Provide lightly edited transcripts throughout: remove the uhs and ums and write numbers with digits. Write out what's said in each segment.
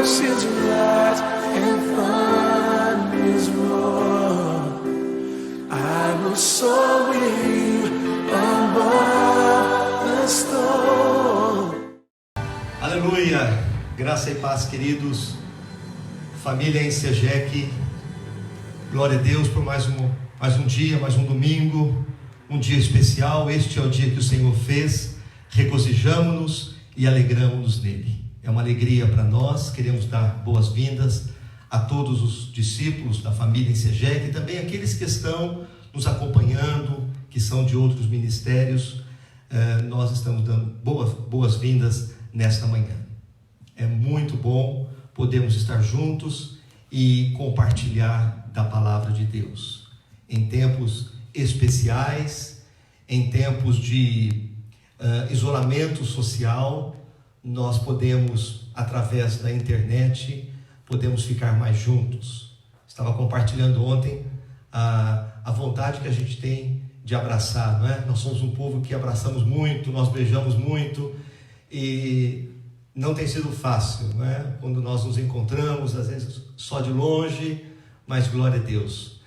oceans rise and thunders roar, I will soar with you above the storm. Aleluia! Graça e paz, queridos, família em Sejec. Glória a Deus por mais um dia, mais um domingo, um dia especial. Este é o dia que o Senhor fez. Regozijamo-nos e alegramo-nos nele. É uma alegria para nós. Queremos dar boas-vindas a todos os discípulos da família em Sejec e também aqueles que estão nos acompanhando, que são de outros ministérios. Nós estamos dando boas-vindas nesta manhã. É muito bom podermos estar juntos e compartilhar da palavra de Deus. Em tempos especiais, em tempos de isolamento social, nós podemos, através da internet, podemos ficar mais juntos. Estava compartilhando ontem a vontade que a gente tem de abraçar, não é? Nós somos um povo que abraçamos muito, nós beijamos muito e não tem sido fácil, não é? Quando nós nos encontramos, às vezes só de longe, mas glória a Deus,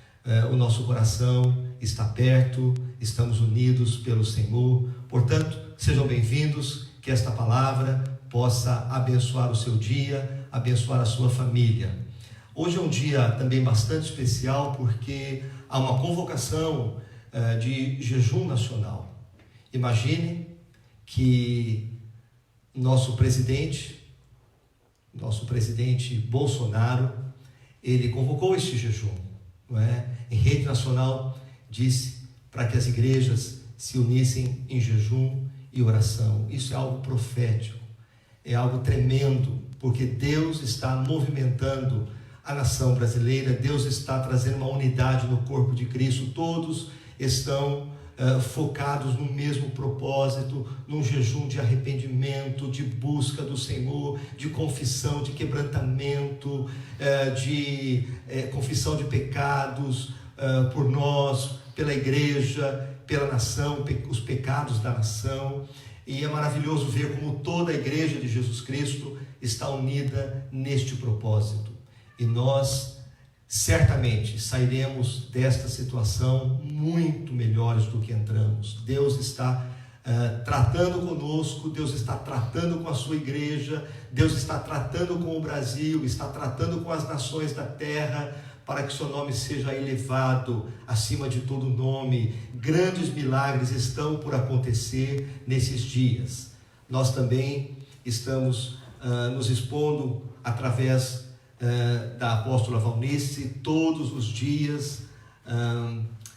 o nosso coração está perto, estamos unidos pelo Senhor. Portanto, sejam bem-vindos, que esta palavra possa abençoar o seu dia, abençoar a sua família. Hoje é um dia também bastante especial, porque há uma convocação de jejum nacional. Imagine que nosso presidente Bolsonaro, ele convocou este jejum, não é? Em rede nacional disse para que as igrejas se unissem em jejum e oração. Isso é algo profético, é algo tremendo, porque Deus está movimentando a nação brasileira, Deus está trazendo uma unidade no corpo de Cristo, todos estão focados no mesmo propósito, num jejum de arrependimento, de busca do Senhor, de confissão, de quebrantamento, de confissão de pecados por nós, pela igreja, pela nação, os pecados da nação. E é maravilhoso ver como toda a igreja de Jesus Cristo está unida neste propósito. E nós certamente sairemos desta situação muito melhores do que entramos. Deus está tratando conosco, Deus está tratando com a sua igreja, Deus está tratando com o Brasil, está tratando com as nações da terra, para que seu nome seja elevado acima de todo nome. Grandes milagres estão por acontecer nesses dias. Nós também estamos nos expondo através da apóstola Valnice, todos os dias,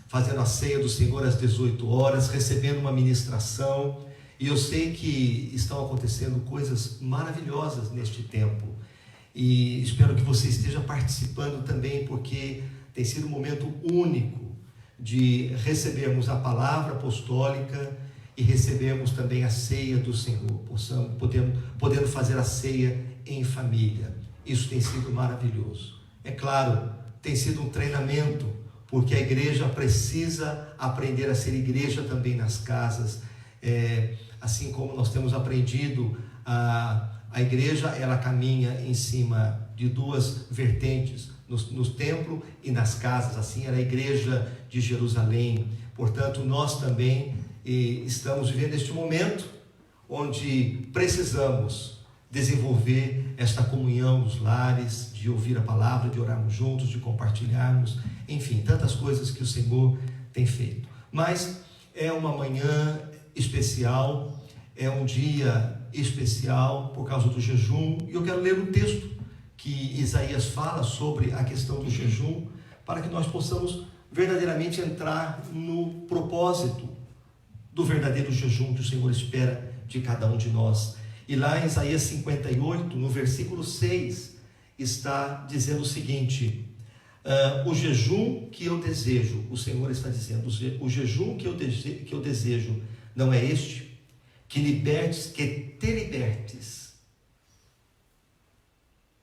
fazendo a ceia do Senhor às 18 horas, recebendo uma ministração, e eu sei que estão acontecendo coisas maravilhosas neste tempo, e espero que você esteja participando também, porque tem sido um momento único de recebermos a palavra apostólica e recebermos também a ceia do Senhor, podendo fazer a ceia em família. Isso tem sido maravilhoso. É claro, tem sido um treinamento, porque a igreja precisa aprender a ser igreja também nas casas. Assim como nós temos aprendido, a igreja ela caminha em cima de duas vertentes, no templo e nas casas. Assim era a igreja de Jerusalém. Portanto, nós também estamos vivendo este momento onde precisamos desenvolver esta comunhão nos lares, de ouvir a palavra, de orarmos juntos, de compartilharmos, enfim, tantas coisas que o Senhor tem feito. Mas é uma manhã especial, é um dia especial por causa do jejum, e eu quero ler um texto que Isaías fala sobre a questão do jejum, para que nós possamos verdadeiramente entrar no propósito do verdadeiro jejum que o Senhor espera de cada um de nós. E lá em Isaías 58, no versículo 6, está dizendo o seguinte: o jejum que eu desejo, o Senhor está dizendo, o jejum que eu desejo não é este, que te libertes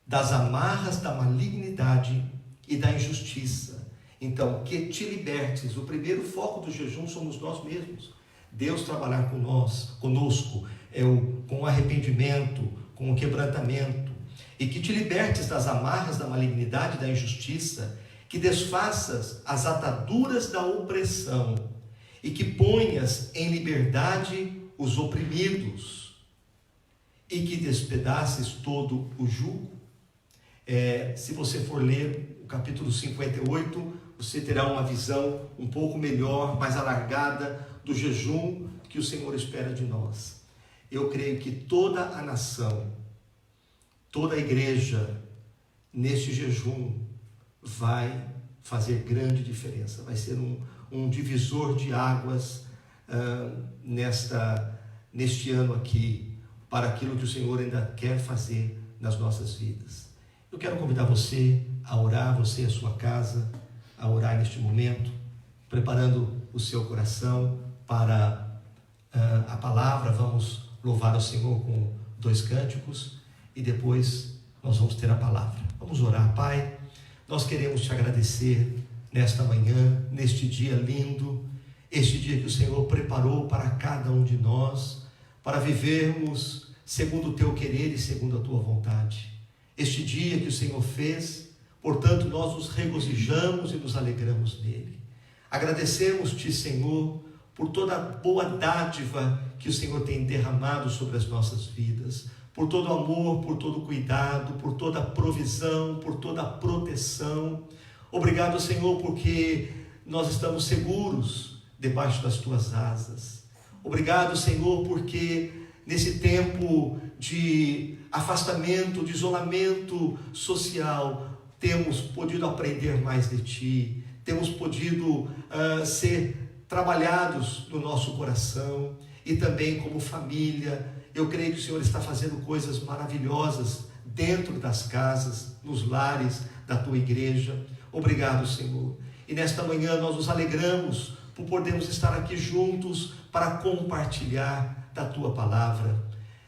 das amarras da malignidade e da injustiça. Então, que te libertes. O primeiro foco do jejum somos nós mesmos. Deus trabalhar conosco, com o arrependimento, com o quebrantamento. e que te libertes das amarras da malignidade e da injustiça, que desfaças as ataduras da opressão e que ponhas em liberdade os oprimidos e que despedaces todo o jugo. Se você for ler o capítulo 58, você terá uma visão um pouco melhor, mais alargada do jejum que o Senhor espera de nós. Eu creio que toda a nação, toda a igreja, neste jejum, vai fazer grande diferença. Vai ser um divisor de águas neste ano aqui, para aquilo que o Senhor ainda quer fazer nas nossas vidas. Eu quero convidar você a orar, você e a sua casa, a orar neste momento, preparando o seu coração para a palavra. Vamos louvar o Senhor com 2 cânticos e depois nós vamos ter a palavra. Vamos orar. Pai, nós queremos te agradecer nesta manhã, neste dia lindo, este dia que o Senhor preparou para cada um de nós, para vivermos segundo o teu querer e segundo a tua vontade. Este dia que o Senhor fez, portanto, nós nos regozijamos e nos alegramos nele. Agradecemos-te, Senhor, por toda a boa dádiva que o Senhor tem derramado sobre as nossas vidas, por todo o amor, por todo o cuidado, por toda a provisão, por toda a proteção. Obrigado, Senhor, porque nós estamos seguros debaixo das tuas asas. Obrigado, Senhor, porque nesse tempo de afastamento, de isolamento social, temos podido aprender mais de ti, temos podido ser trabalhados no nosso coração e também como família. Eu creio que o Senhor está fazendo coisas maravilhosas dentro das casas, nos lares da tua igreja. Obrigado, Senhor. E nesta manhã nós nos alegramos por podermos estar aqui juntos para compartilhar da tua palavra.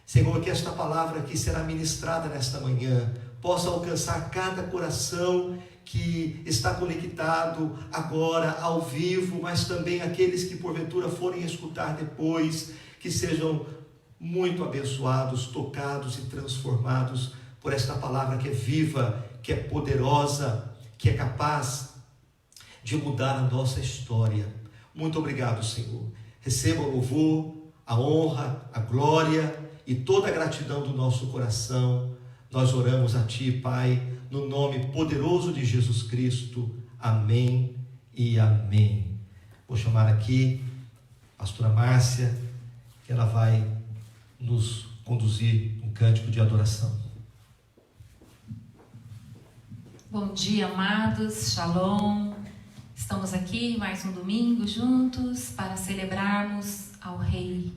Senhor, que esta palavra que será ministrada nesta manhã possa alcançar cada coração que está conectado agora ao vivo, mas também aqueles que porventura forem escutar depois, que sejam muito abençoados, tocados e transformados por esta palavra que é viva, que é poderosa, que é capaz de mudar a nossa história. Muito obrigado, Senhor. Receba o louvor, a honra, a glória e toda a gratidão do nosso coração. Nós oramos a Ti, Pai, no nome poderoso de Jesus Cristo. Amém e amém. Vou chamar aqui a pastora Márcia, que ela vai nos conduzir um cântico de adoração. Bom dia, amados, shalom. Estamos aqui mais um domingo juntos para celebrarmos ao Rei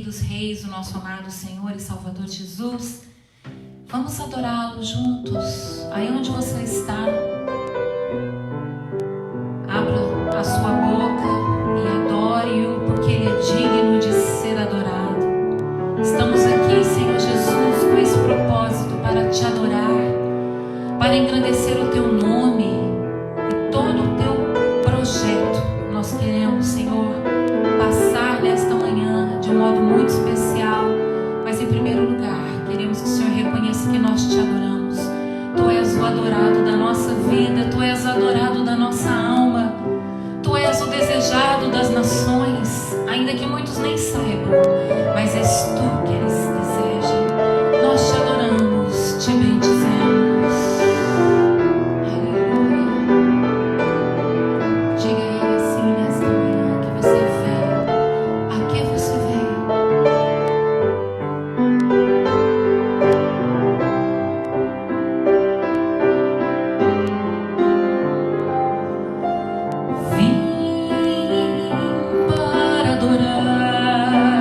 dos Reis, o nosso amado Senhor e Salvador Jesus. Vamos adorá-lo juntos, aí onde você está. Abra a sua boca e adore-o, porque Ele é digno de ser adorado. Estamos aqui, Senhor Jesus, com esse propósito para te adorar, para engrandecer o teu nome e todo o teu projeto. Nós queremos, Senhor, passar nesta manhã de um modo muito especial, mas em primeiro lugar, queremos que o Senhor reconheça que nós te adoramos. Tu és o adorado da nossa vida, Tu és o adorado da nossa alma, Tu és o desejado das nações, ainda que muitos nem saibam, mas és Tu que eles desejam. Nós te adoramos, te bendizemos. Aleluia. Diga a Ele assim nesta manhã que você veio. A que você veio? Vim para adorar.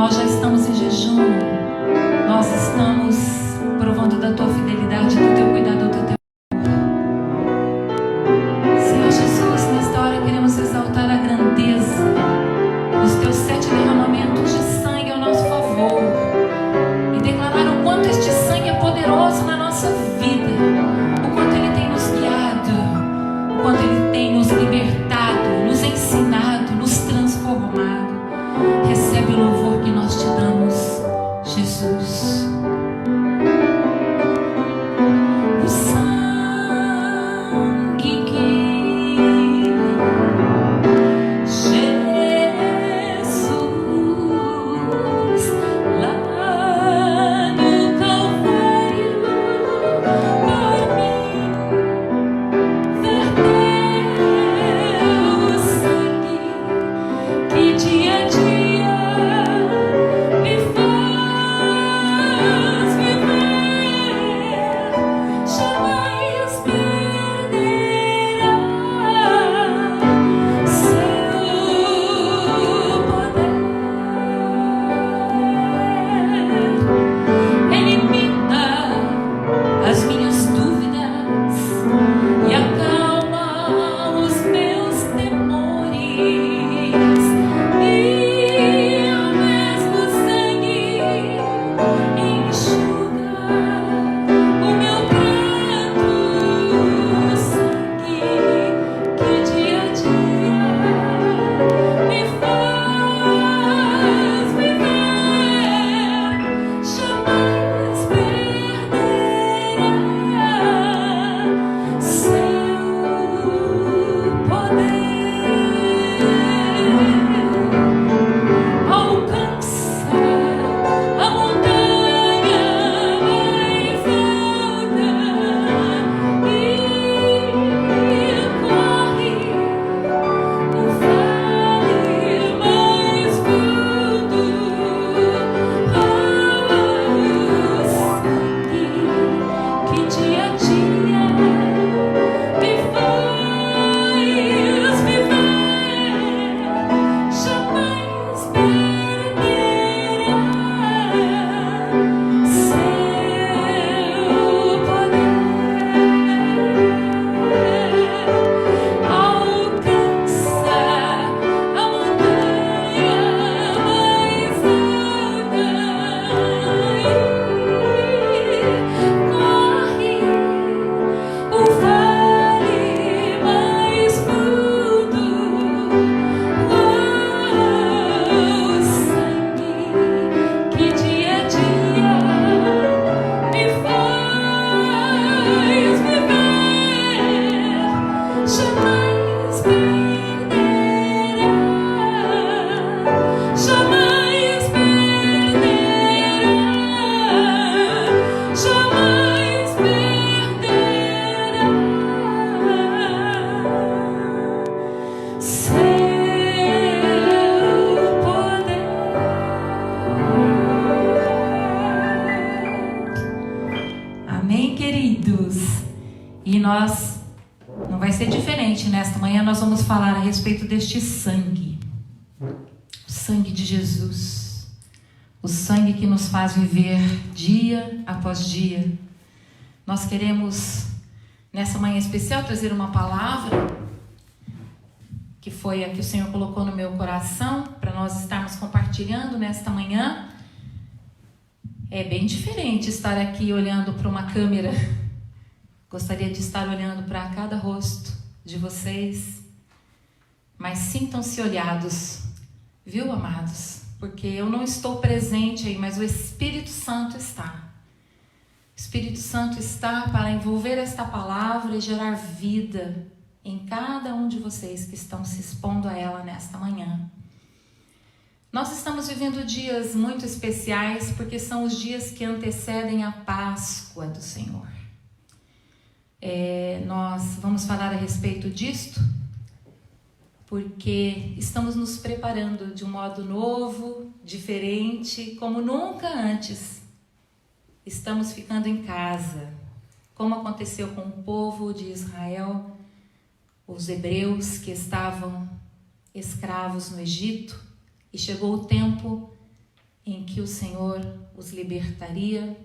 nós já estamos em jejum, nós estamos provando da tua fidelidade, do teu cuidado, do teu Senhor Jesus. Nesta hora queremos exaltar a grandeza dos teus 7 derramamentos de sangue ao nosso favor e declarar o quanto este sangue é poderoso na nossa vida, o quanto ele tem nos guiado, o quanto ele tem nos libertado, nos ensinado, nos transformado. Recebe o louvor que nós te damos, Jesus. O sangue que Jesus lá no Calvário por mim verteu, o sangue que dia a dia me faz viver, jamais perderá seu poder. Elimina as minhas dúvidas e acalma os meus temores. E o mesmo sangue enxuga o meu pranto, sangue que dia a dia me faz viver, jamais perderá seu poder. Alcança a montanha mais alta e corre o vale mais fundo. O sangue que dia a dia me faz viver, jamais perderá seu poder. Alcança a montanha mais alta e corre o vale mais fundo. O sangue que dia a dia me faz viver, jamais perderá, jamais perderá, jamais perderá seu poder. Amém, queridos? E nós, não vai ser diferente nesta manhã, nós vamos falar a respeito deste sangue, o sangue de Jesus, o sangue que nos faz viver dia após dia. Nós queremos, nessa manhã especial, trazer uma palavra que foi a que o Senhor colocou no meu coração para nós estarmos compartilhando nesta manhã. É bem diferente estar aqui olhando para uma câmera. Gostaria de estar olhando para cada rosto de vocês, mas sintam-se olhados, viu, amados? Porque eu não estou presente aí, mas o Espírito Santo está. O Espírito Santo está para envolver esta palavra e gerar vida em cada um de vocês que estão se expondo a ela nesta manhã. Nós estamos vivendo dias muito especiais porque são os dias que antecedem a Páscoa do Senhor. Nós vamos falar a respeito disto porque estamos nos preparando de um modo novo, diferente, como nunca antes. Estamos ficando em casa, como aconteceu com o povo de Israel, os hebreus que estavam escravos no Egito, e chegou o tempo em que o Senhor os libertaria,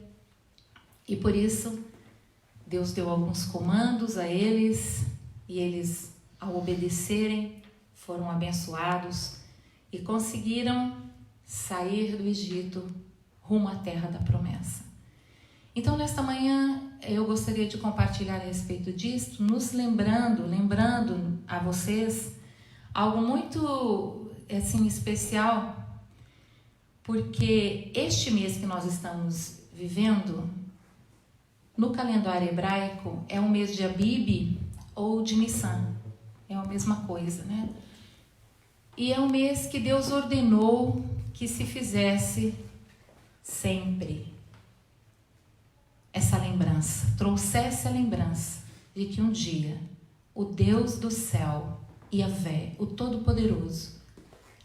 e por isso Deus deu alguns comandos a eles, e eles, ao obedecerem, foram abençoados e conseguiram sair do Egito rumo à terra da promessa. Então, nesta manhã, eu gostaria de compartilhar a respeito disto, nos lembrando a vocês algo muito assim, especial, porque este mês que nós estamos vivendo, no calendário hebraico, é o mês de Abib ou de Nissan, é a mesma coisa, né? E é um mês que Deus ordenou que se fizesse sempre essa lembrança, trouxesse a lembrança de que um dia o Deus do céu, Yahvé, o Todo-Poderoso,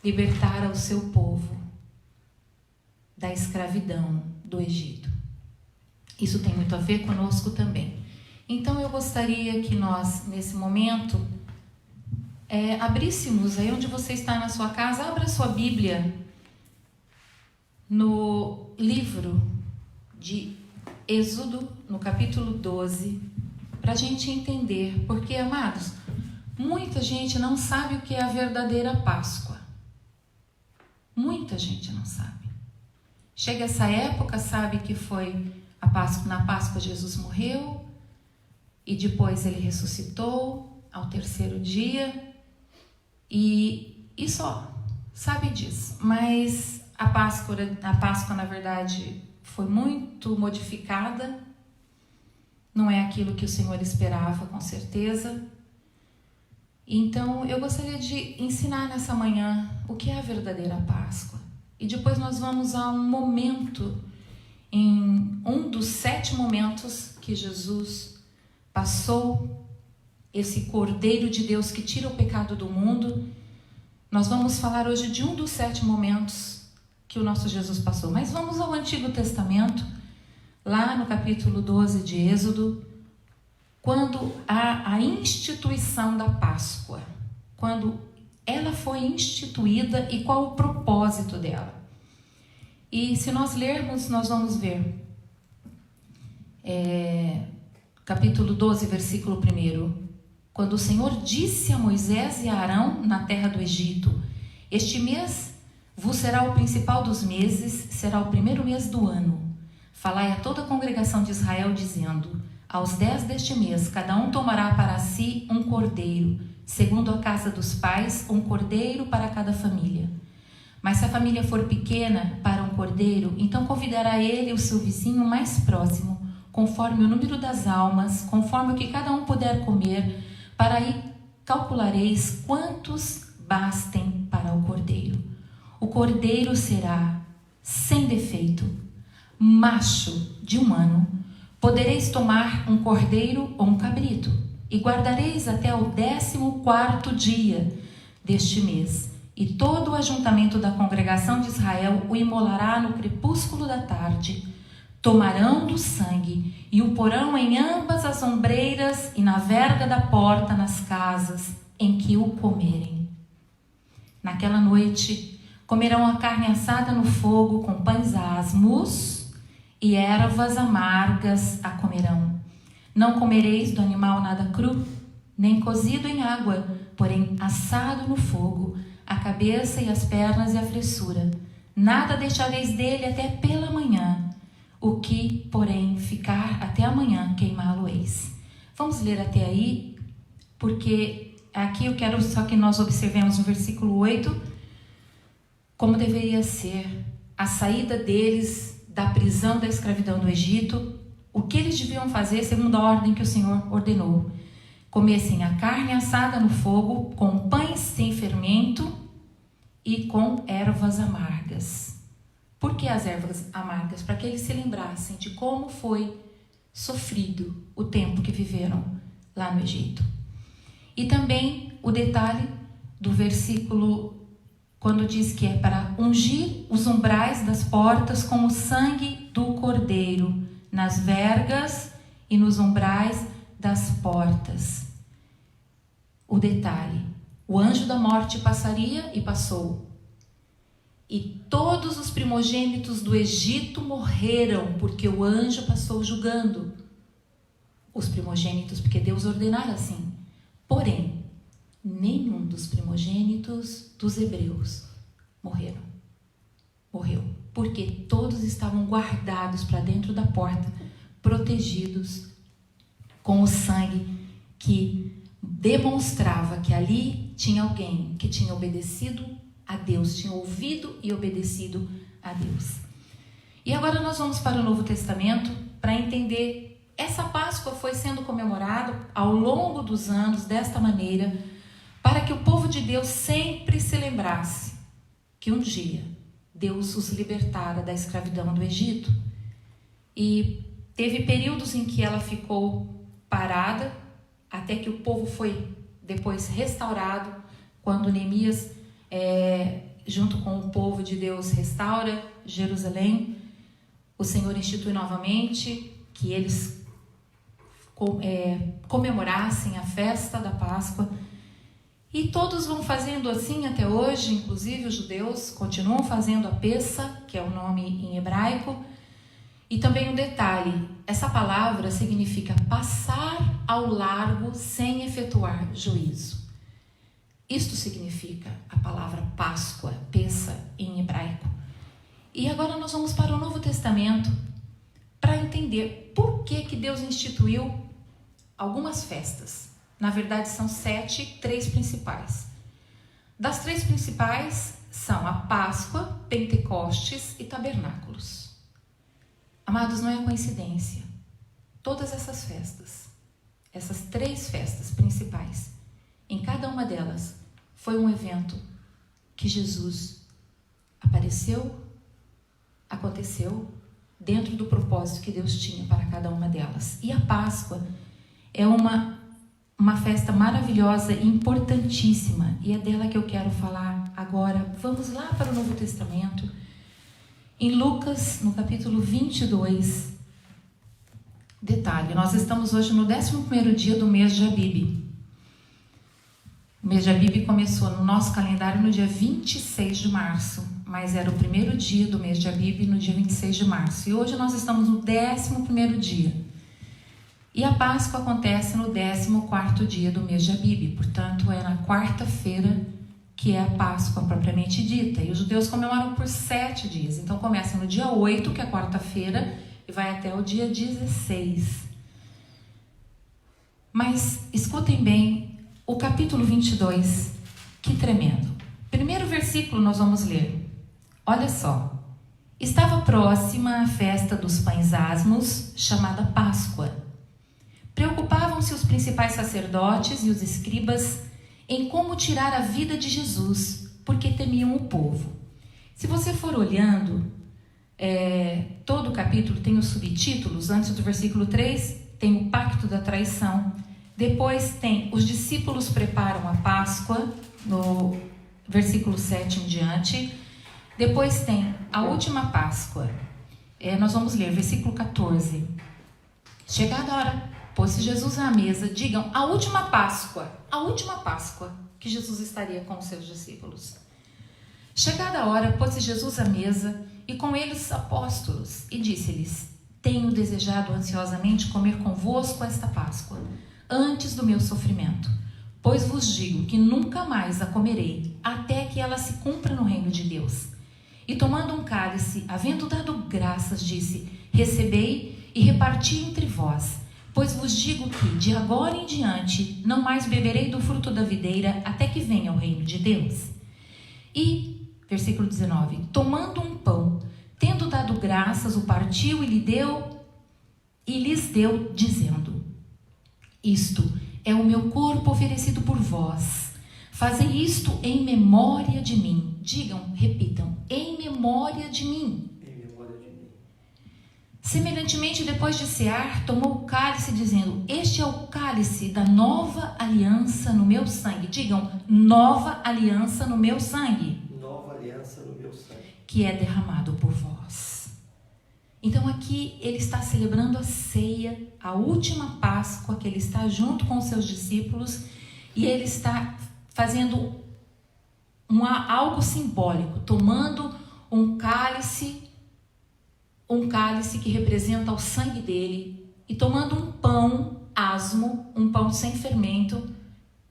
libertara o seu povo da escravidão do Egito. Isso tem muito a ver conosco também. Então eu gostaria que nós, nesse momento, abríssemos aí onde você está na sua casa, abra sua Bíblia no livro de Êxodo, no capítulo 12, para a gente entender, porque, amados, muita gente não sabe o que é a verdadeira Páscoa. Muita gente não sabe. Chega essa época, sabe que foi a Páscoa, na Páscoa Jesus morreu, e depois ele ressuscitou ao terceiro dia, e só sabe disso. Mas a Páscoa, na verdade, foi muito modificada, não é aquilo que o Senhor esperava, com certeza. Então, eu gostaria de ensinar nessa manhã o que é a verdadeira Páscoa. E depois nós vamos a um momento, em um dos 7 momentos que Jesus passou, esse Cordeiro de Deus que tira o pecado do mundo. Nós vamos falar hoje de um dos 7 momentos que o nosso Jesus passou. Mas vamos ao Antigo Testamento, lá no capítulo 12 de Êxodo, quando há a instituição da Páscoa, quando ela foi instituída e qual o propósito dela. E se nós lermos, nós vamos ver capítulo 12, versículo 1, quando o Senhor disse a Moisés e a Arão na terra do Egito: este mês vos será o principal dos meses, será o primeiro mês do ano. Falai a toda a congregação de Israel, dizendo: aos 10 deste mês, cada um tomará para si um cordeiro, segundo a casa dos pais, um cordeiro para cada família. Mas se a família for pequena para um cordeiro, então convidará ele o seu vizinho mais próximo, conforme o número das almas, conforme o que cada um puder comer, para aí calculareis quantos bastem para o cordeiro. O cordeiro será sem defeito, macho de 1 ano. Podereis tomar um cordeiro ou um cabrito, e guardareis até o 14º dia deste mês. E todo o ajuntamento da congregação de Israel o imolará no crepúsculo da tarde. Tomarão do sangue e o porão em ambas as ombreiras e na verga da porta nas casas em que o comerem. Naquela noite comerão a carne assada no fogo com pães asmos e ervas amargas a comerão. Não comereis do animal nada cru, nem cozido em água, porém assado no fogo, a cabeça e as pernas e a fressura. Nada deixareis dele até pela manhã. O que, porém, ficar até amanhã, queimá-lo-eis. Vamos ler até aí, porque aqui eu quero só que nós observemos no versículo 8 como deveria ser a saída deles da prisão, da escravidão do Egito, o que eles deviam fazer segundo a ordem que o Senhor ordenou. Comessem a carne assada no fogo, com pães sem fermento e com ervas amargas. Por que as ervas amargas? Para que eles se lembrassem de como foi sofrido o tempo que viveram lá no Egito. E também o detalhe do versículo, quando diz que é para ungir os umbrais das portas com o sangue do cordeiro, nas vergas e nos umbrais das portas. O detalhe: o anjo da morte passaria e passou. E todos os primogênitos do Egito morreram, porque o anjo passou julgando os primogênitos, porque Deus ordenara assim. Porém, nenhum dos primogênitos dos hebreus morreu, porque todos estavam guardados para dentro da porta, protegidos com o sangue que demonstrava que ali tinha alguém que tinha obedecido a Deus, tinha ouvido e obedecido a Deus. E agora nós vamos para o Novo Testamento para entender. Essa Páscoa foi sendo comemorada ao longo dos anos desta maneira, para que o povo de Deus sempre se lembrasse que um dia Deus os libertara da escravidão do Egito. E teve períodos em que ela ficou parada, até que o povo foi depois restaurado, quando Neemias, junto com o povo de Deus, restaura Jerusalém. O Senhor institui novamente que eles comemorassem a festa da Páscoa. E todos vão fazendo assim até hoje, inclusive os judeus continuam fazendo a Pessa, que é o nome em hebraico. E também um detalhe, essa palavra significa passar ao largo sem efetuar juízo. Isto significa a palavra Páscoa, Pessa em hebraico. E agora nós vamos para o Novo Testamento para entender por que Deus instituiu algumas festas. Na verdade são 7, 3 principais. Das 3 principais são a Páscoa, Pentecostes e Tabernáculos. Amados, não é coincidência. Todas essas festas, essas 3 festas principais, em cada uma delas foi um evento que Jesus aconteceu dentro do propósito que Deus tinha para cada uma delas. E a Páscoa é uma festa maravilhosa e importantíssima, e é dela que eu quero falar agora. Vamos lá para o Novo Testamento, em Lucas, no capítulo 22. Detalhe, nós estamos hoje no 11º dia do mês de Abib. O mês de Abib começou no nosso calendário no dia 26 de março, mas era o primeiro dia do mês de Abib no dia 26 de março. E hoje nós estamos no 11º dia. E a Páscoa acontece no 14º dia do mês de Abib, portanto é na quarta-feira que é a Páscoa propriamente dita. E os judeus comemoram por 7 dias, então começa no dia 8, que é quarta-feira, e vai até o dia 16. Mas escutem bem o capítulo 22, que tremendo. Primeiro versículo nós vamos ler. Olha só. Estava próxima a festa dos pães asmos, chamada Páscoa. Preocupavam-se os principais sacerdotes e os escribas em como tirar a vida de Jesus, porque temiam o povo. Se você for olhando, todo o capítulo tem os subtítulos. Antes do versículo 3, tem o pacto da traição. Depois tem os discípulos preparam a Páscoa, no versículo 7 em diante. Depois tem a última Páscoa. Nós vamos ler versículo 14. Chegada a hora, pôs-se Jesus à mesa. Digam, a última Páscoa que Jesus estaria com os seus discípulos. Chegada a hora, pôs-se Jesus à mesa e com ele os apóstolos e disse-lhes: tenho desejado ansiosamente comer convosco esta Páscoa, antes do meu sofrimento, pois vos digo que nunca mais a comerei, até que ela se cumpra no reino de Deus. E tomando um cálice, havendo dado graças, disse: recebei e reparti entre vós, pois vos digo que, de agora em diante, não mais beberei do fruto da videira, até que venha o reino de Deus. E, versículo 19, tomando um pão, tendo dado graças, o partiu e lhes deu, dizendo: isto é o meu corpo oferecido por vós. Fazei isto em memória de mim. Digam, repitam, em memória de mim. Semelhantemente, depois de cear, tomou o cálice, dizendo: este é o cálice da nova aliança no meu sangue. Digam, nova aliança no meu sangue. Nova aliança no meu sangue. Que é derramado por vós. Então aqui ele está celebrando a ceia, a última Páscoa, que ele está junto com os seus discípulos, e ele está fazendo algo simbólico, tomando um cálice que representa o sangue dele, e tomando um pão asmo, um pão sem fermento,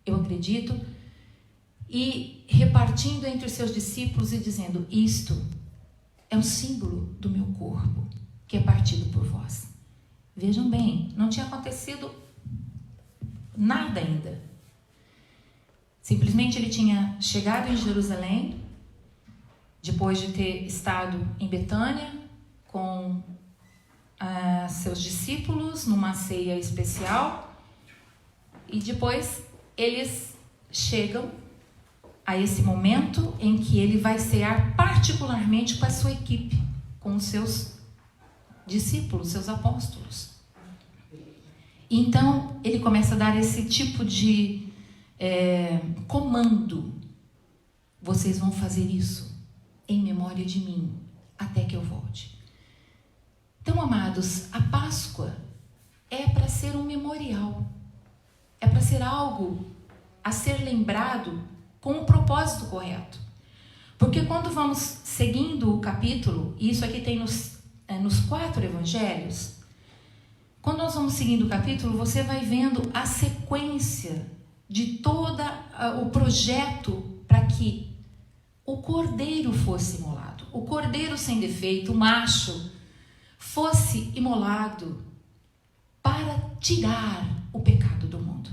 eu acredito, e repartindo entre os seus discípulos e dizendo: isto é um símbolo do meu corpo, que é partido por vós. Vejam bem, não tinha acontecido nada ainda. Simplesmente ele tinha chegado em Jerusalém, depois de ter estado em Betânia com seus discípulos numa ceia especial, e depois eles chegam a esse momento em que ele vai cear particularmente com a sua equipe, com os seus discípulos, seus apóstolos. E então ele começa a dar esse tipo de comando: vocês vão fazer isso em memória de mim até que eu volte. Então, amados, a Páscoa é para ser um memorial, é para ser algo a ser lembrado com o propósito correto. Porque quando vamos seguindo o capítulo, e isso aqui tem nos 4 evangelhos, quando nós vamos seguindo o capítulo, você vai vendo a sequência de todo o projeto para que o cordeiro fosse imolado. O cordeiro sem defeito, o macho, fosse imolado para tirar o pecado do mundo.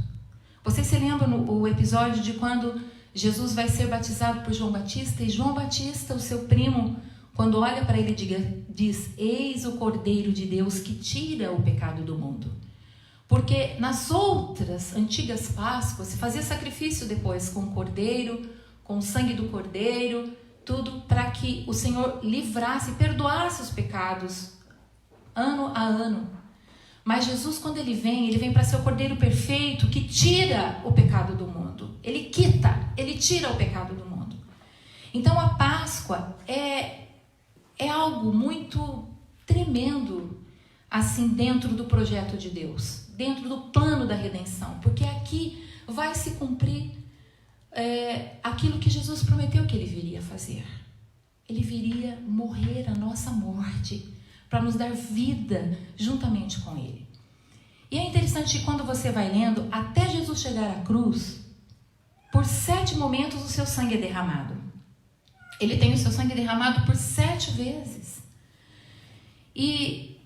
Vocês se lembram o episódio de quando Jesus vai ser batizado por João Batista, e João Batista, o seu primo, quando olha para ele, diz: eis o Cordeiro de Deus que tira o pecado do mundo. Porque nas outras antigas Páscoas se fazia sacrifício depois com o cordeiro, com o sangue do cordeiro, tudo para que o Senhor livrasse, perdoasse os pecados ano a ano. Mas Jesus, quando ele vem para ser o cordeiro perfeito que tira o pecado do mundo. Ele quita, ele tira o pecado do mundo. Então a Páscoa é algo muito tremendo, assim, dentro do projeto de Deus, dentro do plano da redenção, porque aqui vai se cumprir aquilo que Jesus prometeu que ele viria fazer. Ele viria morrer a nossa morte para nos dar vida juntamente com ele. E é interessante que quando você vai lendo, até Jesus chegar à cruz, por 7 momentos o seu sangue é derramado. Ele tem o seu sangue derramado por 7 vezes. E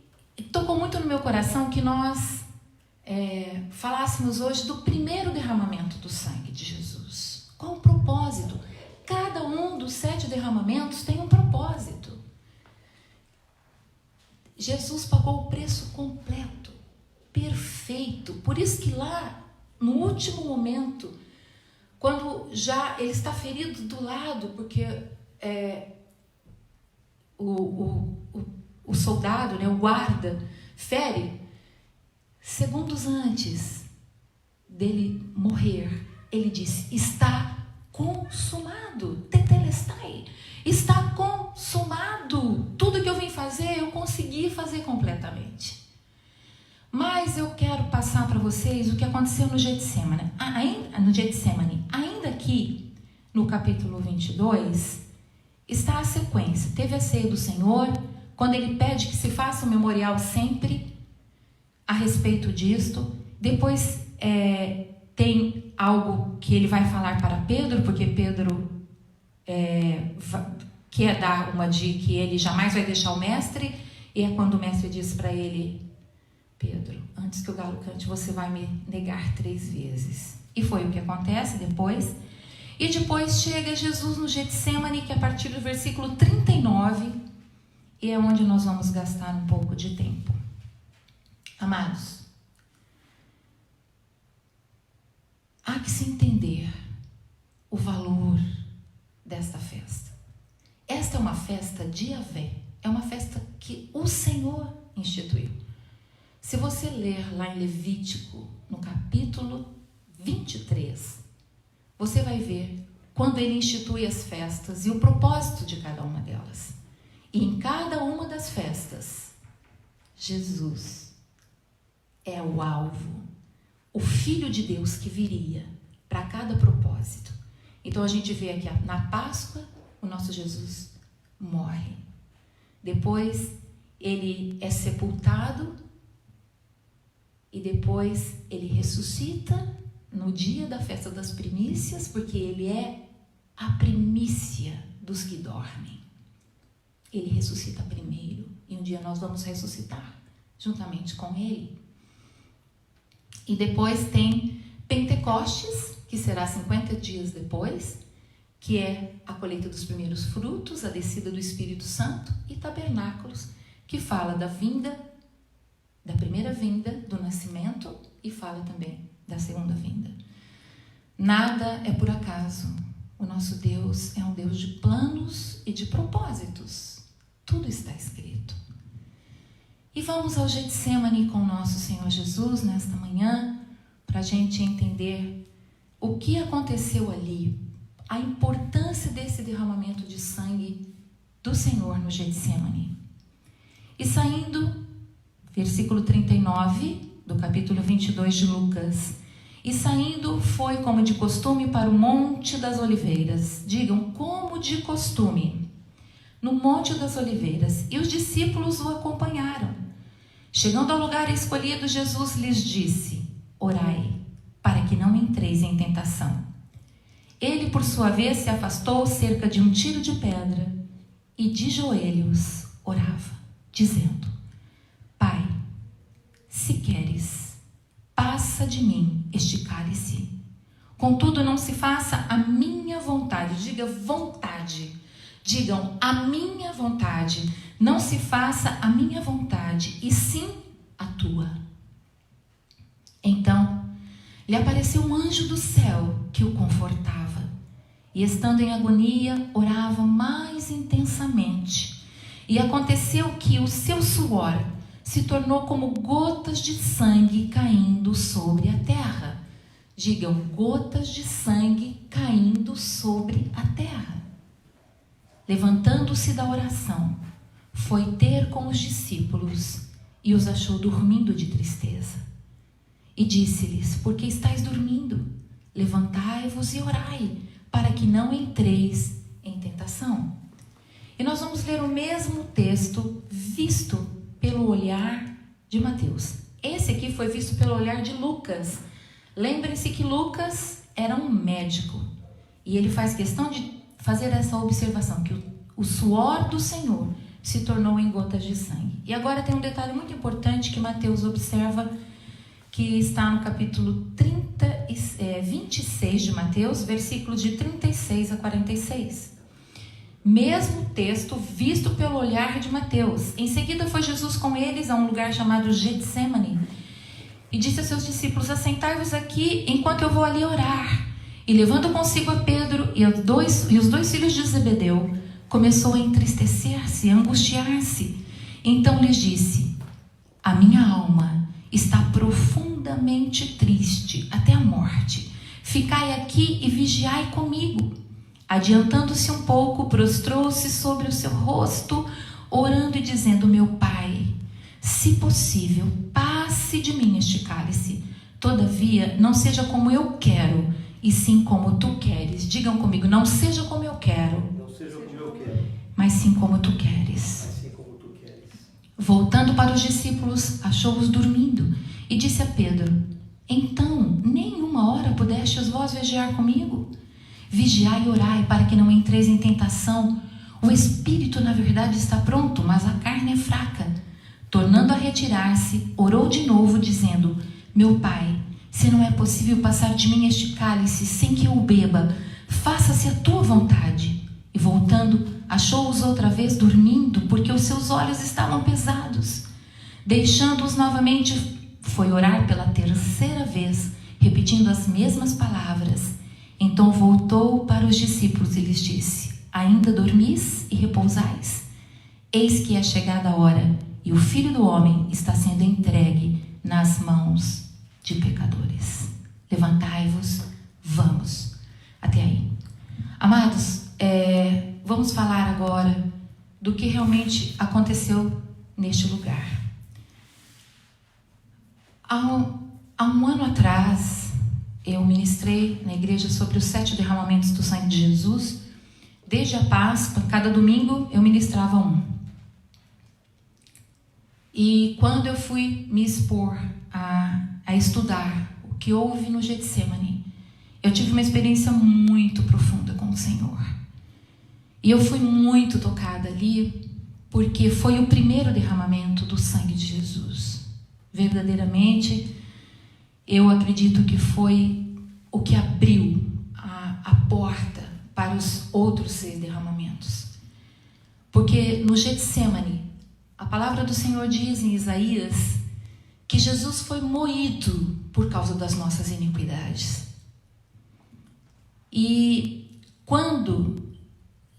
tocou muito no meu coração que nós falássemos hoje do primeiro derramamento do sangue de Jesus. Qual o propósito? Cada um dos 7 derramamentos tem um propósito. Jesus pagou o preço completo, perfeito. Por isso que lá, no último momento, quando já ele está ferido do lado, porque o soldado, o guarda, fere, segundos antes dele morrer, ele disse: está consumado, tetelestai, está consumado. Tudo que eu vim fazer, eu consegui fazer completamente. Mas eu quero passar para vocês o que aconteceu no Getsemane. Ainda aqui, no capítulo 22, está a sequência. Teve a ceia do Senhor, quando ele pede que se faça um memorial sempre a respeito disto. Depois tem algo que ele vai falar para Pedro, porque Pedro quer dar uma de que ele jamais vai deixar o mestre, e é quando o mestre diz para ele: Pedro, antes que o galo cante, você vai me negar 3 vezes. E foi o que acontece depois. E depois chega Jesus no Getsemane, que é a partir do versículo 39, e é onde nós vamos gastar um pouco de tempo. Amados, há que se entender o valor desta festa. Esta é uma festa de Yahvé, é uma festa que o Senhor instituiu. Se você ler lá em Levítico, no capítulo 23, você vai ver quando ele institui as festas e o propósito de cada uma delas. E em cada uma das festas, Jesus é o alvo, o Filho de Deus que viria para cada propósito. Então a gente vê aqui, na Páscoa, o nosso Jesus morre. Depois ele é sepultado e depois ele ressuscita no dia da festa das primícias, porque ele é a primícia dos que dormem. Ele ressuscita primeiro e um dia nós vamos ressuscitar juntamente com ele. E depois tem Pentecostes, que será 50 dias depois, que é a colheita dos primeiros frutos, a descida do Espírito Santo, e Tabernáculos, que fala da vinda, da primeira vinda, do nascimento, e fala também da segunda vinda. Nada é por acaso. O nosso Deus é um Deus de planos e de propósitos. Tudo está escrito. E vamos ao Getsemane com o nosso Senhor Jesus nesta manhã, para a gente entender o que aconteceu ali, a importância desse derramamento de sangue do Senhor no Getsemane. E saindo, versículo 39 do capítulo 22 de Lucas, e saindo foi como de costume para o Monte das Oliveiras. Digam, como de costume, no Monte das Oliveiras, e os discípulos o acompanharam. Chegando ao lugar escolhido, Jesus lhes disse: orai, para que não entreis em tentação. Ele, por sua vez, se afastou cerca de um tiro de pedra e de joelhos orava, dizendo: Pai, se queres, passa de mim este cálice. Contudo, não se faça a minha vontade. Diga vontade. Digam, a minha vontade. Não se faça a minha vontade, e sim a tua. Então, lhe apareceu um anjo do céu que o confortava. E estando em agonia, orava mais intensamente. E aconteceu que o seu suor se tornou como gotas de sangue caindo sobre a terra. Digam, gotas de sangue caindo sobre a terra. Levantando-se da oração, foi ter com os discípulos e os achou dormindo de tristeza. E disse-lhes: por que estáis dormindo? Levantai-vos e orai, para que não entreis em tentação. E nós vamos ler o mesmo texto visto pelo olhar de Mateus. Esse aqui foi visto pelo olhar de Lucas. Lembrem-se que Lucas era um médico. E ele faz questão de fazer essa observação, que o suor do Senhor se tornou em gotas de sangue. E agora tem um detalhe muito importante que Mateus observa, que está no capítulo 26 de Mateus, versículos de 36 a 46. Mesmo texto visto pelo olhar de Mateus. Em seguida foi Jesus com eles a um lugar chamado Getsemane e disse a seus discípulos: assentai-vos aqui enquanto eu vou ali orar. E levando consigo a Pedro e os dois filhos de Zebedeu, começou a entristecer-se, a angustiar-se. Então lhes disse: a minha alma está profundamente triste até a morte. Ficai aqui e vigiai comigo. Adiantando-se um pouco, prostrou-se sobre o seu rosto, orando e dizendo: meu Pai, se possível, passe de mim este cálice. Todavia, não seja como eu quero, e sim como tu queres. Digam comigo: não seja como eu quero, Não seja como eu quero, mas sim como tu queres. assim como tu queres. Voltando para os discípulos, achou-os dormindo e disse a Pedro: então, nem uma hora pudestes vós vigiar comigo? Vigiai e orai, para que não entreis em tentação. O espírito, na verdade, está pronto, mas a carne é fraca. Tornando a retirar-se, orou de novo, dizendo: meu Pai, se não é possível passar de mim este cálice sem que eu o beba, faça-se a tua vontade. E voltando, achou-os outra vez dormindo, porque os seus olhos estavam pesados. Deixando-os novamente, foi orar pela terceira vez, repetindo as mesmas palavras. Então voltou para os discípulos e lhes disse: ainda dormis e repousais? Eis que é chegada a hora, e o Filho do Homem está sendo entregue nas mãos de pecadores. Levantai-vos, vamos. Até aí. Amados, vamos falar agora do que realmente aconteceu neste lugar. Há um ano atrás, eu ministrei na igreja sobre os 7 derramamentos do sangue de Jesus. Desde a Páscoa, cada domingo eu ministrava um. E quando eu fui me expor a estudar o que houve no Getsemane, eu tive uma experiência muito profunda com o Senhor. E eu fui muito tocada ali, porque foi o primeiro derramamento do sangue de Jesus. Verdadeiramente, eu acredito que foi o que abriu a porta para os outros 6 derramamentos. Porque no Getsemane, a palavra do Senhor diz em Isaías que Jesus foi moído por causa das nossas iniquidades. E quando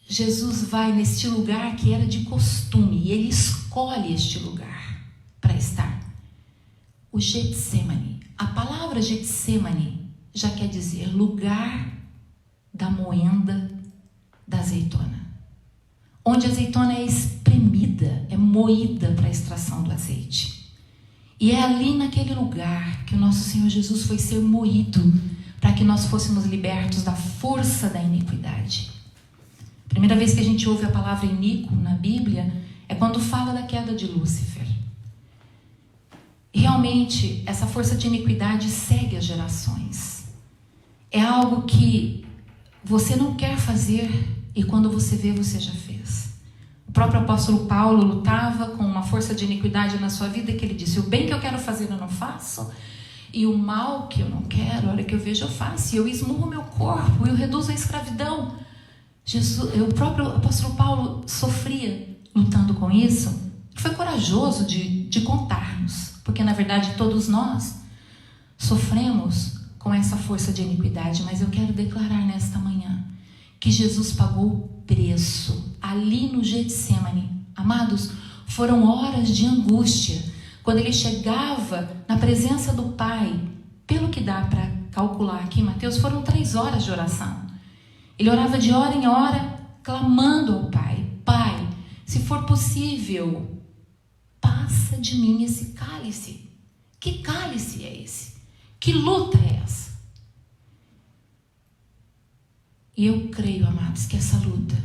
Jesus vai neste lugar que era de costume, e ele escolhe este lugar para estar, o Getsemane. A palavra Getsemane já quer dizer lugar da moenda da azeitona, onde a azeitona é espremida, é moída para a extração do azeite. E é ali naquele lugar que o nosso Senhor Jesus foi ser moído, para que nós fôssemos libertos da força da iniquidade. A primeira vez que a gente ouve a palavra iníquo na Bíblia é quando fala da queda de Lúcifer. Realmente, essa força de iniquidade segue as gerações. É algo que você não quer fazer e quando você vê, você já fez. O próprio apóstolo Paulo lutava com uma força de iniquidade na sua vida que ele disse: o bem que eu quero fazer eu não faço, e o mal que eu não quero, a hora que eu vejo eu faço, e eu esmurro meu corpo e eu reduzo a escravidão. O próprio apóstolo Paulo sofria lutando com isso. Foi corajoso de contar-nos, porque na verdade todos nós sofremos com essa força de iniquidade, mas eu quero declarar nesta manhã que Jesus pagou o preço ali no Getsemane. Amados, foram horas de angústia, quando ele chegava na presença do Pai. Pelo que dá para calcular aqui, Mateus, foram 3 horas de oração. Ele orava de hora em hora, clamando ao Pai: Pai, se for possível, passa de mim esse cálice. Que cálice é esse? Que luta é essa? E eu creio, amados, que essa luta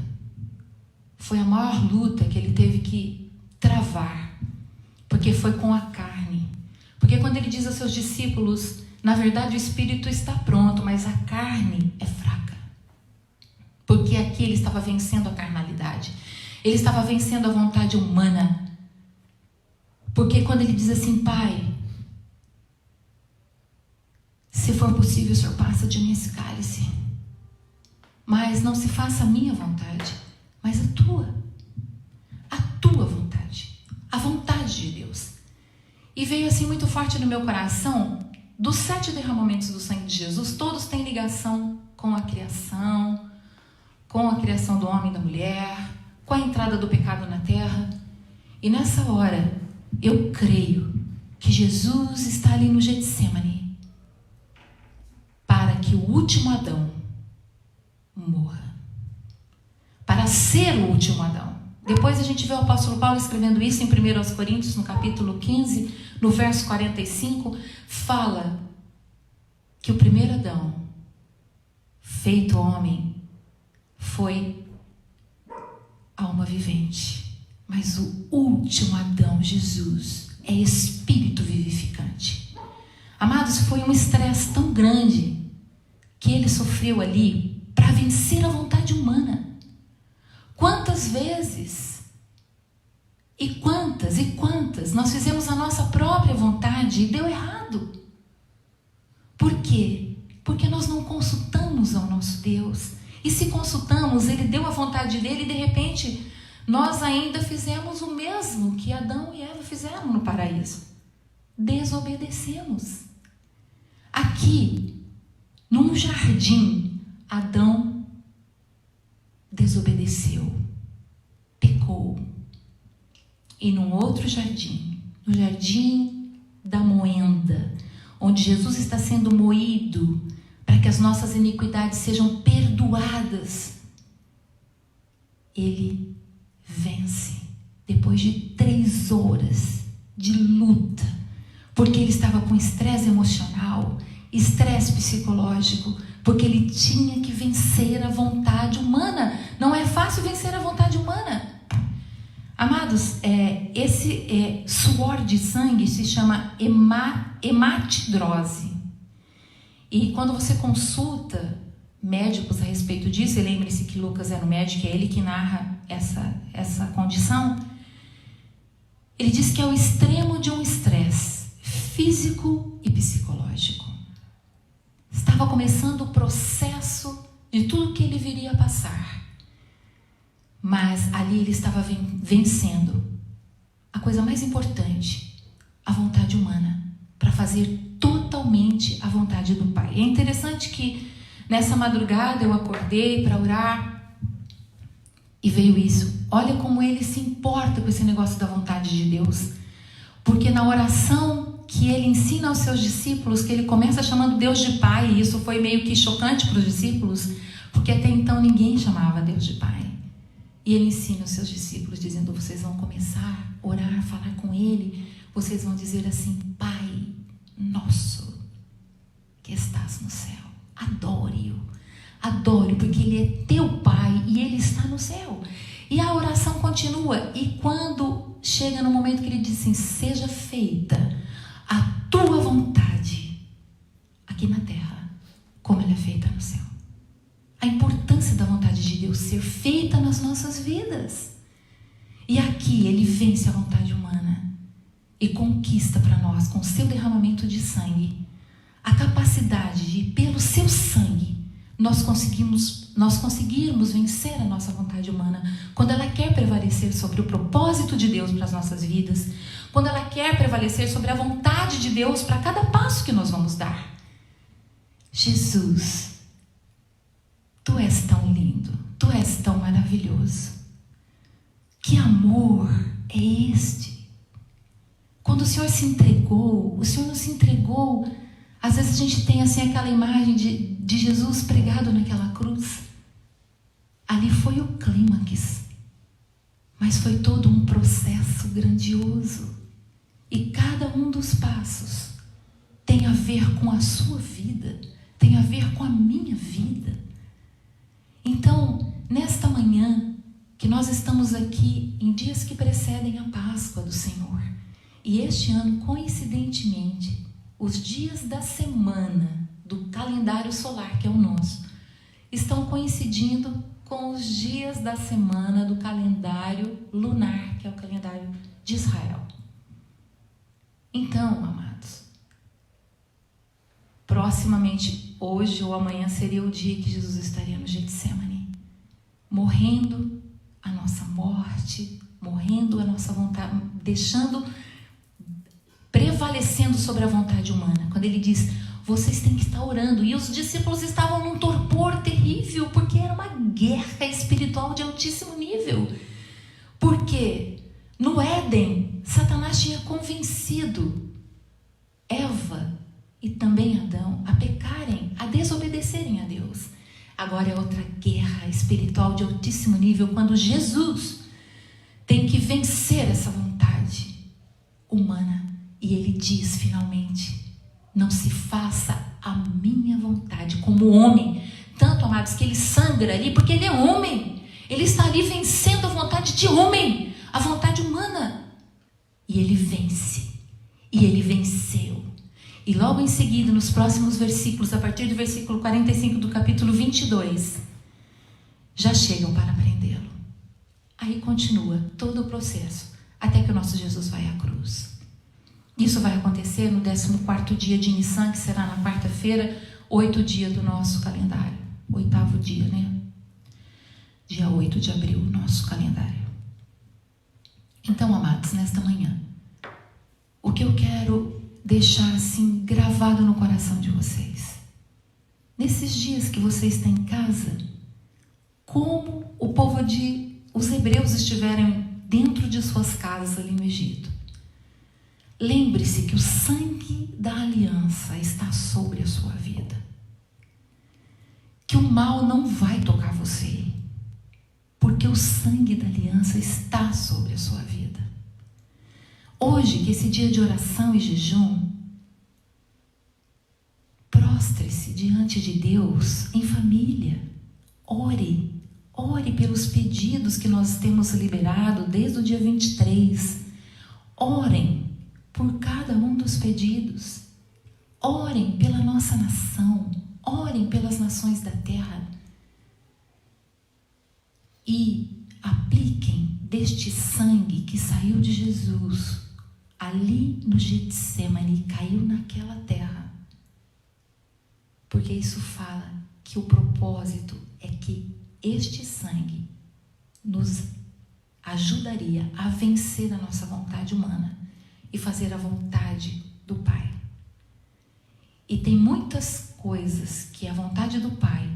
foi a maior luta que ele teve que travar, porque foi com a carne. Porque quando ele diz aos seus discípulos, na verdade o espírito está pronto, mas a carne é fraca. Porque aqui ele estava vencendo a carnalidade, ele estava vencendo a vontade humana. Porque quando ele diz assim: Pai, se for possível, o Senhor passa de mim esse cálice, mas não se faça a minha vontade, mas a tua vontade, a vontade de Deus. E veio assim muito forte no meu coração, dos 7 derramamentos do sangue de Jesus, todos têm ligação com a criação do homem e da mulher, com a entrada do pecado na terra. E nessa hora, eu creio que Jesus está ali no Getsemane para que o último Adão morra, para ser o último Adão. Depois a gente vê o apóstolo Paulo escrevendo isso em 1 Coríntios, no capítulo 15, no verso 45, fala que o primeiro Adão, feito homem, foi alma vivente, mas o último Adão, Jesus, é espírito vivificante. Amados, foi um estresse tão grande que ele sofreu ali para vencer a vontade humana. Quantas vezes e quantas nós fizemos a nossa própria vontade e deu errado? Por quê? Porque nós não consultamos ao nosso Deus. E se consultamos, ele deu a vontade dele e de repente nós ainda fizemos o mesmo que Adão e Eva fizeram no paraíso. Desobedecemos. Aqui, num jardim, Adão desobedeceu, pecou. E num outro jardim, no jardim da moenda, onde Jesus está sendo moído para que as nossas iniquidades sejam perdoadas, ele vence depois de 3 horas de luta, porque ele estava com estresse emocional, estresse psicológico, porque ele tinha que vencer a vontade humana. Não é fácil vencer a vontade humana. Amados, esse suor de sangue se chama hematidrose. E quando você consulta médicos a respeito disso, e lembre-se que Lucas era um médico, é ele que narra essa condição, ele diz que é o extremo de um estresse físico e psicológico. Estava começando o processo de tudo que ele viria a passar. Mas ali ele estava vencendo a coisa mais importante, a vontade humana, para fazer totalmente a vontade do Pai. E é interessante que nessa madrugada eu acordei para orar e veio isso. Olha como ele se importa com esse negócio da vontade de Deus. Porque na oração que ele ensina aos seus discípulos, que ele começa chamando Deus de Pai, e isso foi meio que chocante para os discípulos, porque até então ninguém chamava Deus de Pai. E ele ensina os seus discípulos dizendo: vocês vão começar a orar, a falar com ele, vocês vão dizer assim: Pai nosso que estás no céu. Adore-o, adore, porque ele é teu Pai e ele está no céu. E a oração continua, e quando chega no momento que ele diz assim: seja feita a tua vontade aqui na terra, como ela é feita no céu. A importância da vontade de Deus ser feita nas nossas vidas. E aqui ele vence a vontade humana e conquista para nós, com o seu derramamento de sangue, a capacidade de, pelo seu sangue, nós conseguirmos vencer a nossa vontade humana, quando ela quer prevalecer sobre o propósito de Deus para as nossas vidas, quando ela quer prevalecer sobre a vontade de Deus para cada passo que nós vamos dar. Jesus, Tu és tão lindo, Tu és tão maravilhoso. Que amor é este? Quando o Senhor se entregou, o Senhor não se entregou. Às vezes a gente tem assim aquela imagem de Jesus pregado naquela cruz. Ali foi o clímax, mas foi todo um processo grandioso. E cada um dos passos tem a ver com a sua vida, tem a ver com a minha vida. Então, nesta manhã, que nós estamos aqui em dias que precedem a Páscoa do Senhor, e este ano, coincidentemente, os dias da semana do calendário solar, que é o nosso, estão coincidindo com os dias da semana do calendário lunar, que é o calendário de Israel. Então, amados, proximamente, hoje ou amanhã, seria o dia que Jesus estaria no Getsemane, morrendo a nossa morte, morrendo a nossa vontade, prevalecendo sobre a vontade humana. Quando ele diz: vocês têm que estar orando, e os discípulos estavam num torpor terrível, porque era uma guerra espiritual de altíssimo nível. Porque no Éden, Satanás tinha convencido Eva e também Adão a pecarem, a desobedecerem a Deus. Agora é outra guerra espiritual de altíssimo nível, quando Jesus tem que vencer essa vontade humana. E ele diz finalmente: não se faça a minha vontade, como homem. Tanto, amados, que ele sangra ali, porque ele é homem. Ele está ali vencendo a vontade de homem, a vontade humana. E ele vence. E ele venceu. E logo em seguida, nos próximos versículos, a partir do versículo 45 do capítulo 22, já chegam para prendê-lo. Aí continua todo o processo, até que o nosso Jesus vai à cruz. Isso vai acontecer no 14º dia de Nissan, que será na quarta-feira, 8 dia do nosso calendário. 8º dia, né? Dia 8 de abril, nosso calendário. Então, amados, nesta manhã, o que eu quero deixar assim gravado no coração de vocês, nesses dias que você está em casa, como o povo os hebreus estiveram dentro de suas casas ali no Egito, lembre-se que o sangue da aliança está sobre a sua vida, que o mal não vai tocar você, porque o sangue da aliança está sobre a sua vida. Hoje, que esse dia de oração e jejum, diante de Deus em família. Ore. Ore pelos pedidos que nós temos liberado desde o dia 23. Orem por cada um dos pedidos. Orem pela nossa nação. Orem pelas nações da terra. E apliquem deste sangue que saiu de Jesus ali no Getsemane e caiu naquela terra. Porque isso fala que o propósito é que este sangue nos ajudaria a vencer a nossa vontade humana e fazer a vontade do Pai. E tem muitas coisas que é a vontade do Pai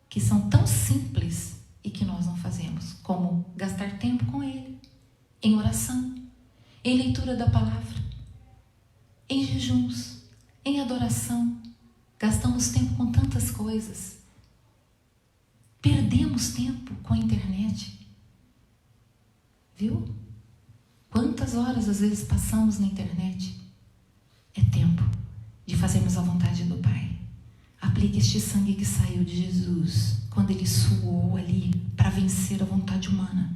que são tão simples e que nós não fazemos, como gastar tempo com Ele, em oração, em leitura da palavra, em jejuns, em adoração. Gastamos tempo com tantas coisas. Perdemos tempo com a internet. Viu? Quantas horas às vezes passamos na internet? É tempo de fazermos a vontade do Pai. Aplique este sangue que saiu de Jesus, quando Ele suou ali para vencer a vontade humana.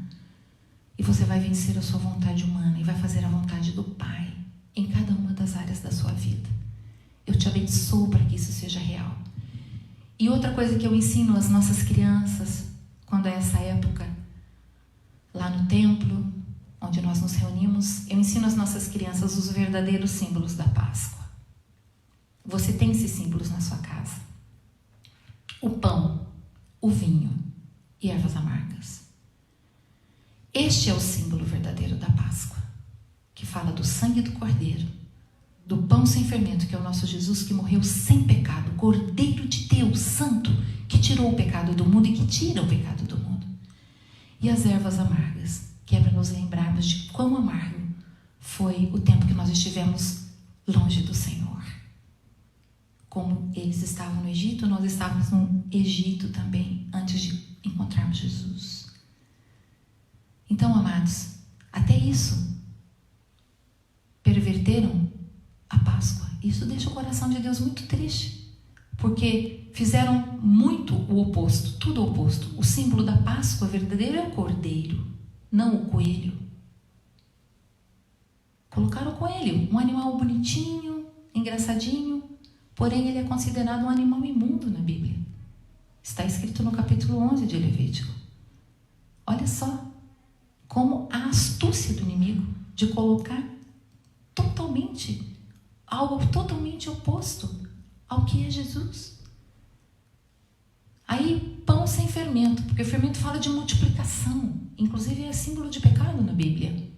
E você vai vencer a sua vontade humana e vai fazer a vontade do Pai em cada uma das áreas da sua vida. Eu te abençoo para que isso seja real. E outra coisa que eu ensino às nossas crianças, quando é essa época, lá no templo, onde nós nos reunimos, eu ensino às nossas crianças os verdadeiros símbolos da Páscoa. Você tem esses símbolos na sua casa. O pão, o vinho e ervas amargas. Este é o símbolo verdadeiro da Páscoa, que fala do sangue do Cordeiro, do pão sem fermento, que é o nosso Jesus que morreu sem pecado, Cordeiro de Deus Santo, que tirou o pecado do mundo e que tira o pecado do mundo. E as ervas amargas, que é para nos lembrarmos de quão amargo foi o tempo que nós estivemos longe do Senhor. Como eles estavam no Egito, nós estávamos no Egito também, antes de encontrarmos Jesus. Então, amados, até isso perverteram a Páscoa. Isso deixa o coração de Deus muito triste, porque fizeram muito o oposto, tudo o oposto. O símbolo da Páscoa verdadeiro é o cordeiro, não o coelho. Colocaram o coelho, um animal bonitinho, engraçadinho, porém ele é considerado um animal imundo na Bíblia. Está escrito no capítulo 11 de Levítico. Olha só como a astúcia do inimigo de colocar algo totalmente oposto ao que é Jesus. Aí, pão sem fermento, porque o fermento fala de multiplicação, inclusive é símbolo de pecado na Bíblia.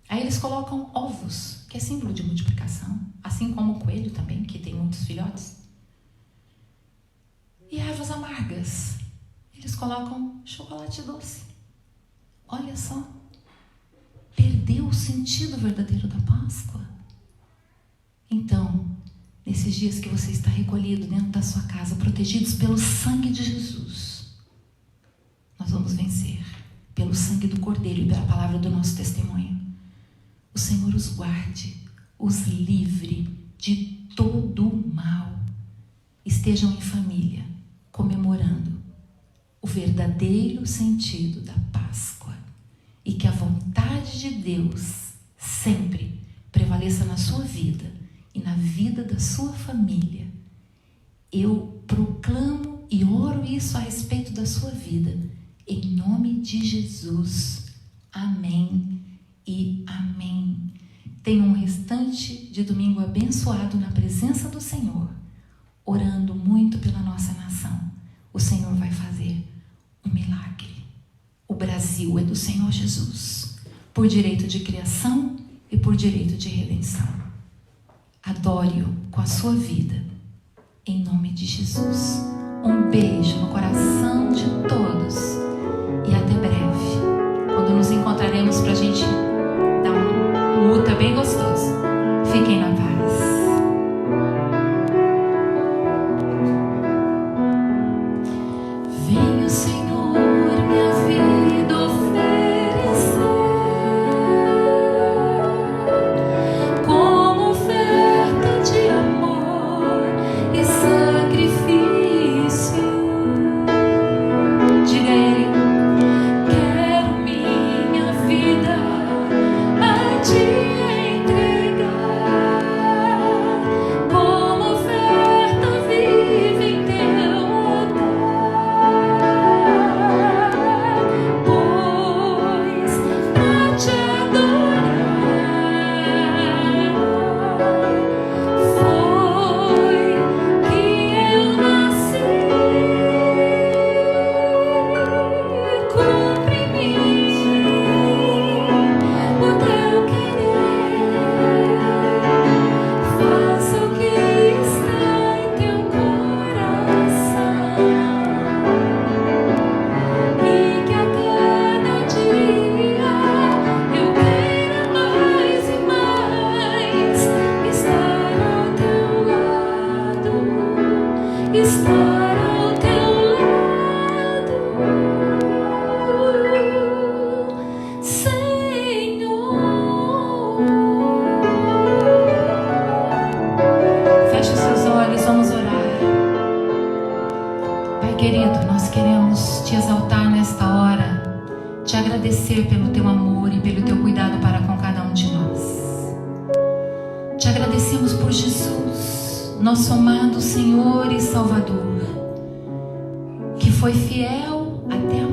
Aí eles colocam ovos, que é símbolo de multiplicação, assim como o coelho também, que tem muitos filhotes. E ervas amargas, eles colocam chocolate doce. Olha só, perdeu o sentido verdadeiro da Páscoa. Então, nesses dias que você está recolhido dentro da sua casa, protegidos pelo sangue de Jesus, nós vamos vencer pelo sangue do Cordeiro e pela palavra do nosso testemunho. O Senhor os guarde, os livre de todo o mal. Estejam em família, comemorando o verdadeiro sentido da Páscoa. E que a vontade de Deus sempre prevaleça na sua vida e na vida da sua família. Eu proclamo e oro isso a respeito da sua vida, em nome de Jesus. Amém e amém. Tenha um restante de domingo abençoado na presença do Senhor, orando muito pela nossa nação. O Senhor vai fazer um milagre. O Brasil é do Senhor Jesus, por direito de criação e por direito de redenção. Adore-o com a sua vida, em nome de Jesus. Um beijo no coração de todos e até breve, quando nos encontraremos para a gente dar um luta bem gostoso. Fiquem na paz. Venha o Senhor, minha vida oferecer como oferta de amor e sacrifício. agradecer pelo teu amor e pelo teu cuidado para com cada um de nós. Te agradecemos por Jesus, nosso amado Senhor e Salvador, que foi fiel até a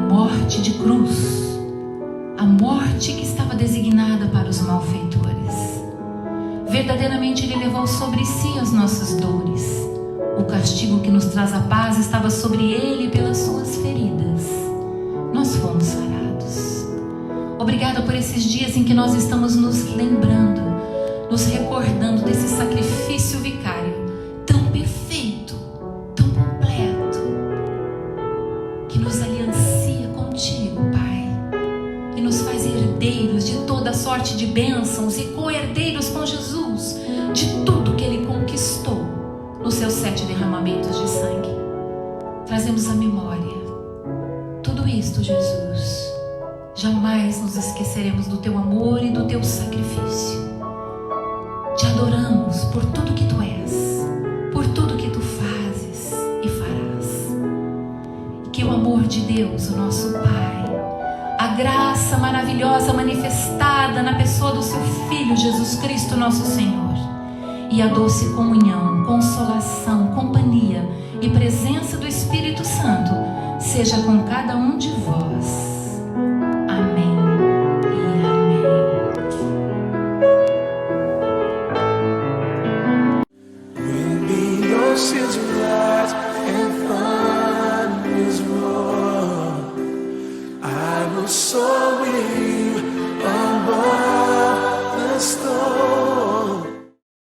morte de cruz, a morte que estava designada para os malfeitores. Verdadeiramente Ele levou sobre si as nossas dores. O castigo que nos traz a paz estava sobre Ele, e pelas suas feridas nós fomos sarados. Obrigada por esses dias em que nós estamos nos lembrando, nos recordando desse sacrifício vicário tão perfeito, tão completo, que nos aliancia contigo, Pai, e nos faz herdeiros de toda sorte de bênçãos e co-herdeiros com Jesus de tudo que Ele conquistou nos seus 7 derramamentos de sangue. Trazemos à memória tudo isto, Jesus. Jamais nos esqueceremos do teu amor e do teu sacrifício. Te adoramos por tudo que tu és, por tudo que tu fazes e farás. E que o amor de Deus, o nosso Pai, a graça maravilhosa manifestada na pessoa do seu Filho Jesus Cristo, nosso Senhor, e a doce comunhão, consolação, companhia e presença do Espírito Santo seja com cada um de vós. Amém e amém. When the oceans rise and thunders roar, I will soar with you.